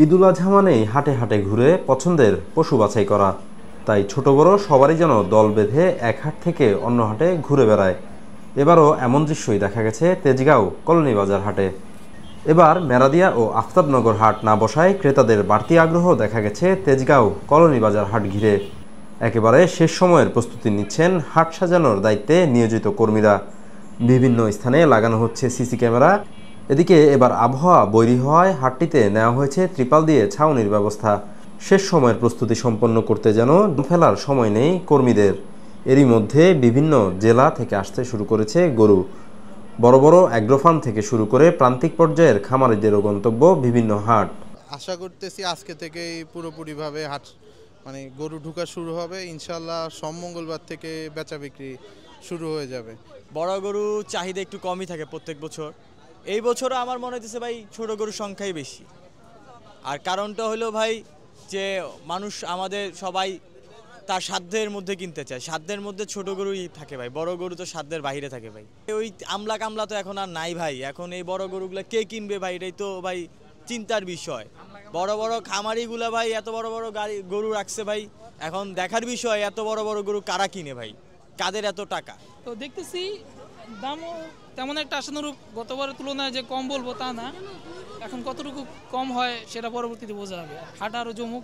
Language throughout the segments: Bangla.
ঈদুল আজহা মানেই হাটে হাটে ঘুরে পছন্দের পশু বাছাই করা। তাই ছোট বড় সবারই যেন দল বেঁধে এক হাট থেকে অন্য হাটে ঘুরে বেড়ায়। এবারও এমন দৃশ্যই দেখা গেছে তেজগাঁও কলোনি বাজার হাটে। এবার মেরাদিয়া ও আফতাবনগর হাট না বসায় ক্রেতাদের বাড়তি আগ্রহ দেখা গেছে তেজগাঁও কলোনি বাজার হাট ঘিরে। একেবারে শেষ সময়ের প্রস্তুতি নিচ্ছেন হাট সাজানোর দায়িত্বে নিয়োজিত কর্মীরা। বিভিন্ন স্থানে লাগানো হচ্ছে সিসি ক্যামেরা। এদিকে এবার আবহাওয়া বৈরী হওয়ায় হাটটিতে নেওয়া হয়েছে ত্রিপাল দিয়ে ছাউনির ব্যবস্থা। শেষ সময়ের প্রস্তুতি সম্পন্ন করতে যেন ফেলার সময় নেই কর্মীদের। এরই মধ্যে বিভিন্ন জেলা থেকে আসতে শুরু করেছে গরু। বড় বড় অ্যাগ্রো ফার্ম থেকে শুরু করে প্রান্তিক পর্যায়ের খামারিদেরও গন্তব্য বিভিন্ন হাট। আশা করতেছি আজকে থেকেই পুরোপুরিভাবে হাট গরু ঢোকা শুরু হবে। ইনশাল্লাহ সোম মঙ্গলবার থেকে বেচা বিক্রি শুরু হয়ে যাবে। বড় গরু চাহিদা একটু কমই থাকে প্রত্যেক বছর। এই বছরও আমার মনে হইতেছে ভাই ছোট গরুর সংখ্যাই বেশি। আর কারণটা হলো ভাই যে মানুষ আমাদের সবাই তার সাধ্যের মধ্যে কিনতে চায়। সাধ্যের মধ্যে ছোট গরুই থাকে ভাই, বড় গরু তো সাধ্যের বাইরে থাকে ভাই। ওই আমলা কামলা তো এখন আর নাই ভাই। এখন এই বড় গরুগুলো কে কিনবে ভাই, এটাই তো ভাই চিন্তার বিষয়। বড় বড় খামারিগুলা ভাই এত বড় বড় গরু রাখছে ভাই, এখন দেখার বিষয় এত বড় বড় গরু কারা কিনে ভাই, কাদের এত টাকা। তো দেখতেছি দামও তেমন একটা আশানুরূপ, গতবারের তুলনায় যে কম বলবো তা না। এখন কতটুকু কম হয় সেটা পরবর্তীতে বোঝা যাবে। হাট আরও জমুক,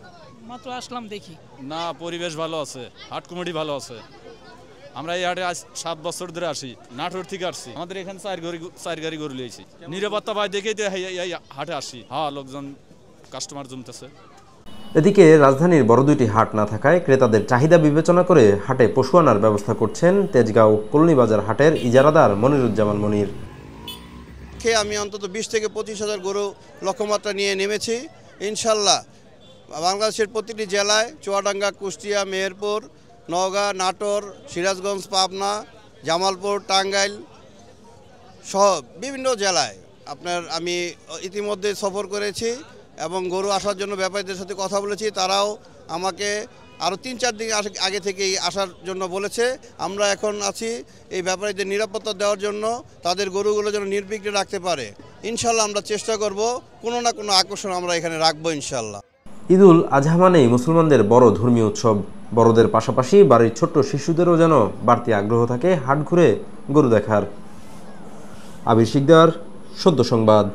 মাত্র আসলাম দেখি। না, পরিবেশ ভালো আছে, হাট কমিটি ভালো আছে। আমরা এই হাটে আজ 7 বছর ধরে আসি, নাটোর থেকে আসছি। আমাদের এখানে চার গাড়ি গরু লিয়েছি। নিরাপত্তা পাই দেখেই তো এই হাটে আসি। হ্যাঁ, লোকজন কাস্টমার জমতেছে। এদিকে রাজধানীর বড় দুইটি হাট না থাকায় ক্রেতাদের চাহিদা বিবেচনা করে হাটে পশু আনার ব্যবস্থা করছেন তেজগাঁও কলোনি বাজার হাটের ইজারাদার মনিরুজ্জামান মনির। আমি অন্তত 20 থেকে 25,000 গরু লক্ষ্যমাত্রা নিয়ে নেমেছি। ইনশাল্লাহ বাংলাদেশের প্রতিটি জেলায় চুয়াডাঙ্গা, কুষ্টিয়া, মেহেরপুর, নওগাঁ, নাটোর, সিরাজগঞ্জ, পাবনা, জামালপুর, টাঙ্গাইল সহ বিভিন্ন জেলায় আমি ইতিমধ্যে সফর করেছি এবং গরু আসার জন্য ব্যাপারীদের সাথে কথা বলেছি। তারাও আমাকে আরও 3-4 দিন আগে থেকেই আসার জন্য বলেছে। আমরা এখন আছি এই ব্যাপারীদের নিরাপত্তা দেওয়ার জন্য, তাদের গরুগুলো যেন নির্বিঘ্নে রাখতে পারে। ইনশাল্লাহ আমরা চেষ্টা করব কোনো না কোনো আকর্ষণ আমরা এখানে রাখবো ইনশাল্লাহ। ঈদুল আজহা মানেই মুসলমানদের বড় ধর্মীয় উৎসব। বড়দের পাশাপাশি বাড়ির ছোট্ট শিশুদেরও যেন বাড়তি আগ্রহ থাকে হাট ঘুরে গরু দেখার। আবির শিকদার, সদ্য সংবাদ।